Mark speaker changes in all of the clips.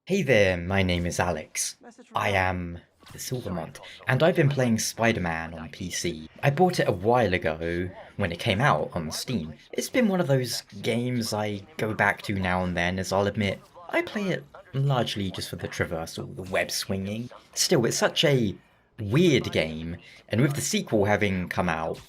Speaker 1: Hey there, my name is Alex. I am the Silver Mont, and I've been playing Spider-Man on PC. I bought it a while ago when it came out on Steam. It's been one of those games I go back to now and then, as I'll admit. I play it largely just for the traversal, the web swinging. Still, it's such a weird game, and with the sequel having come out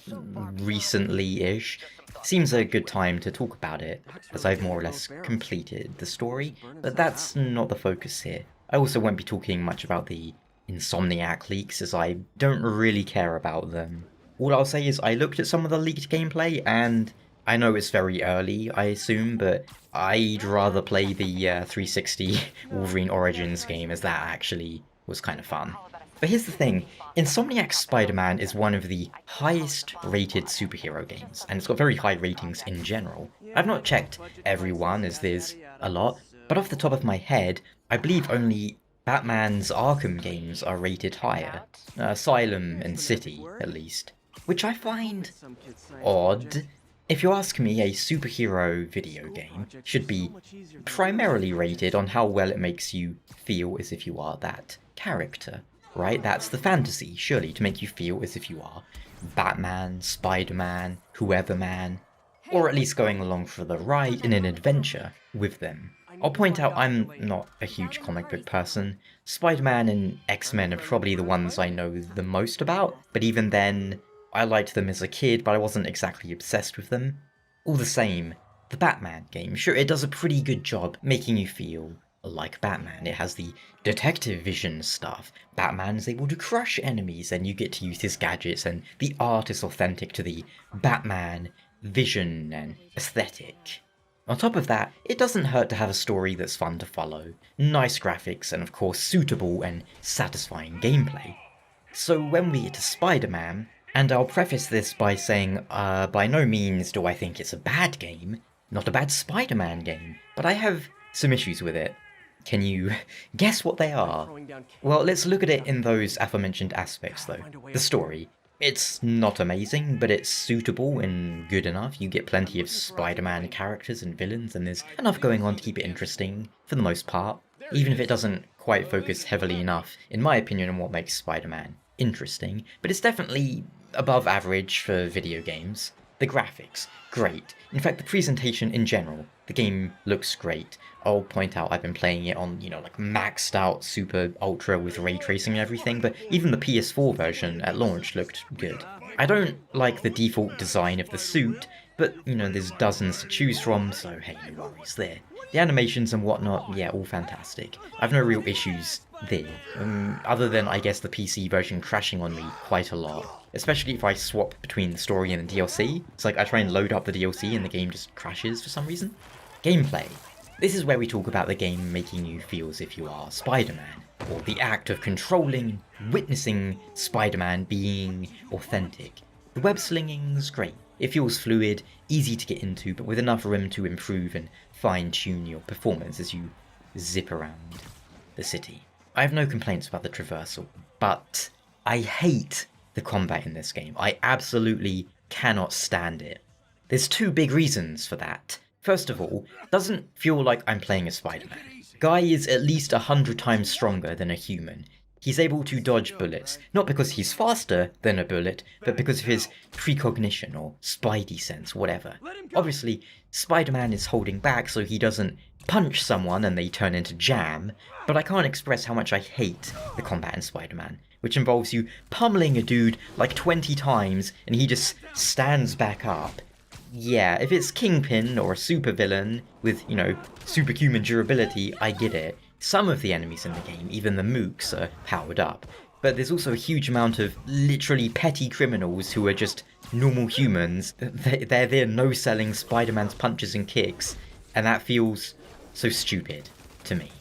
Speaker 1: recently-ish, seems a good time to talk about it, as I've more or less completed the story, but that's not the focus here. I also won't be talking much about the Insomniac leaks, as I don't really care about them. All I'll say is I looked at some of the leaked gameplay, and I know it's very early, I assume, but I'd rather play the 360 Wolverine Origins game, as that actually was kind of fun. But here's the thing, Insomniac Spider-Man is one of the highest rated superhero games, and it's got very high ratings in general. I've not checked everyone, as there's a lot, but off the top of my head, I believe only Batman's Arkham games are rated higher. Asylum and City, at least. Which I find odd. If you ask me, a superhero video game should be primarily rated on how well it makes you feel as if you are that character. Right? That's the fantasy, surely, to make you feel as if you are Batman, Spider-Man, whoever man, or at least going along for the ride in an adventure with them. I'll point out I'm not a huge comic book person. Spider-Man and X-Men are probably the ones I know the most about, but even then, I liked them as a kid, but I wasn't exactly obsessed with them. All the same, the Batman game, sure, it does a pretty good job making you feel like Batman. It has the detective vision stuff. Batman is able to crush enemies and you get to use his gadgets, and the art is authentic to the Batman vision and aesthetic. On top of that, it doesn't hurt to have a story that's fun to follow, nice graphics, and of course suitable and satisfying gameplay. So when we get to Spider-Man, and I'll preface this by saying, by no means do I think it's a bad game, not a bad Spider-Man game, but I have some issues with it. Can you guess what they are? Well, let's look at it in those aforementioned aspects, though. The story. It's not amazing, but it's suitable and good enough. You get plenty of Spider-Man characters and villains, and there's enough going on to keep it interesting, for the most part, even if it doesn't quite focus heavily enough, in my opinion, on what makes Spider-Man interesting, but it's definitely above average for video games. The graphics, great. In fact, the presentation in general, the game looks great. I'll point out I've been playing it on, like maxed out super ultra with ray tracing and everything, but even the PS4 version at launch looked good. I don't like the default design of the suit, but, there's dozens to choose from, so hey, no worries there. The animations and whatnot, yeah, all fantastic. I've no real issues there, other than, I guess, the PC version crashing on me quite a lot. Especially if I swap between the story and the DLC. It's like I try and load up the DLC and the game just crashes for some reason. Gameplay. This is where we talk about the game making you feel as if you are Spider-Man, or the act of controlling, witnessing Spider-Man being authentic. The web slinging's great. It feels fluid, easy to get into, but with enough room to improve and fine-tune your performance as you zip around the city. I have no complaints about the traversal, but I hate the combat in this game. I absolutely cannot stand it. There's two big reasons for that. First of all, it doesn't feel like I'm playing as Spider-Man. Guy is at least 100 times stronger than a human. He's able to dodge bullets, not because he's faster than a bullet, but because of his precognition or spidey sense, whatever. Obviously, Spider-Man is holding back so he doesn't punch someone and they turn into jam, but I can't express how much I hate the combat in Spider-Man, which involves you pummeling a dude like 20 times and he just stands back up. Yeah, if it's Kingpin or a supervillain with, superhuman durability, I get it. Some of the enemies in the game, even the mooks, are powered up. But there's also a huge amount of literally petty criminals who are just normal humans. They're there no-selling Spider-Man's punches and kicks, and that feels so stupid to me.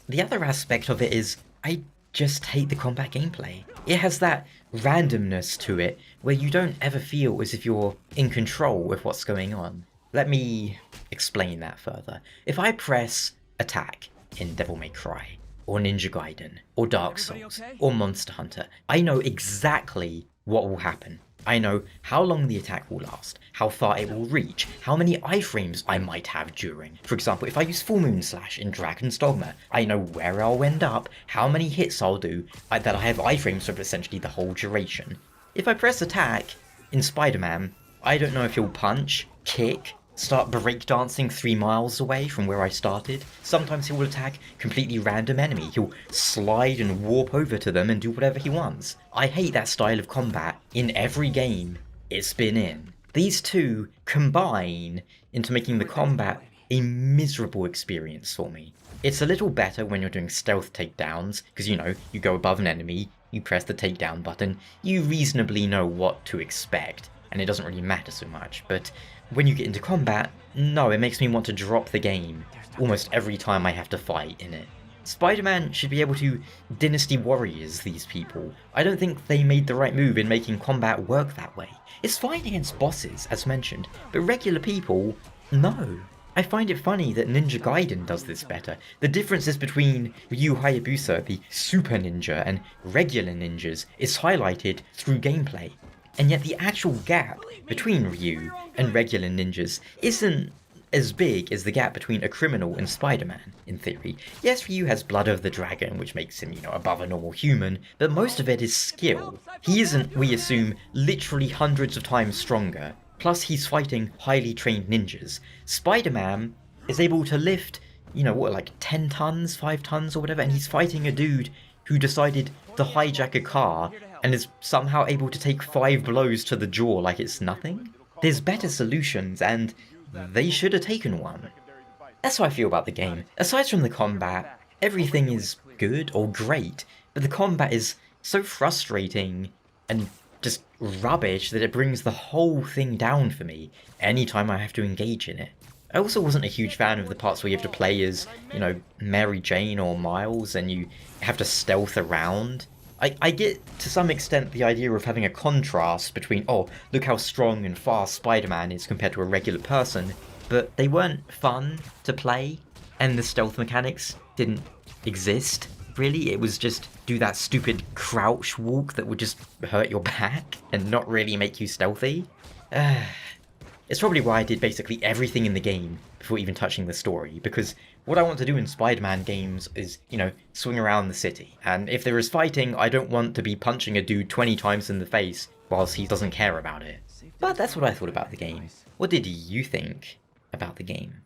Speaker 1: The other aspect of it is, I just hate the combat gameplay. It has that randomness to it, where you don't ever feel as if you're in control of what's going on. Let me explain that further. If I press attack in Devil May Cry, or Ninja Gaiden, or Dark Souls, or Monster Hunter, I know exactly what will happen. I know how long the attack will last, how far it will reach, how many iframes I might have during. For example, if I use Full Moon Slash in Dragon's Dogma, I know where I'll end up, how many hits I'll do, that I have iframes for essentially the whole duration. If I press attack in Spider-Man, I don't know if he'll punch, kick, start breakdancing 3 miles away from where I started. Sometimes he will attack completely random enemy. He'll slide and warp over to them and do whatever he wants. I hate that style of combat in every game it's been in. These two combine into making the combat a miserable experience for me. It's a little better when you're doing stealth takedowns, because you go above an enemy, you press the takedown button, you reasonably know what to expect, and it doesn't really matter so much, but when you get into combat, no, it makes me want to drop the game almost every time I have to fight in it. Spider-Man should be able to Dynasty Warriors these people. I don't think they made the right move in making combat work that way. It's fine against bosses, as mentioned, but regular people, no. I find it funny that Ninja Gaiden does this better. The differences between Ryu Hayabusa, the super ninja, and regular ninjas is highlighted through gameplay. And yet the actual gap between Ryu and regular ninjas isn't as big as the gap between a criminal and Spider-Man, in theory. Yes, Ryu has blood of the dragon, which makes him, above a normal human, but most of it is skill. He isn't, we assume, literally hundreds of times stronger. Plus, he's fighting highly trained ninjas. Spider-Man is able to lift, 10 tons, 5 tons or whatever, and he's fighting a dude who decided to hijack a car and is somehow able to take 5 blows to the jaw like it's nothing? There's better solutions, and they should have taken one. That's how I feel about the game. Aside from the combat, everything is good or great, but the combat is so frustrating and just rubbish that it brings the whole thing down for me anytime I have to engage in it. I also wasn't a huge fan of the parts where you have to play as, Mary Jane or Miles and you have to stealth around. I get, to some extent, the idea of having a contrast between, oh, look how strong and fast Spider-Man is compared to a regular person, but they weren't fun to play, and the stealth mechanics didn't exist, really. It was just do that stupid crouch walk that would just hurt your back and not really make you stealthy. It's probably why I did basically everything in the game before even touching the story, because what I want to do in Spider-Man games is, swing around the city. And if there is fighting, I don't want to be punching a dude 20 times in the face whilst he doesn't care about it. But that's what I thought about the game. What did you think about the game?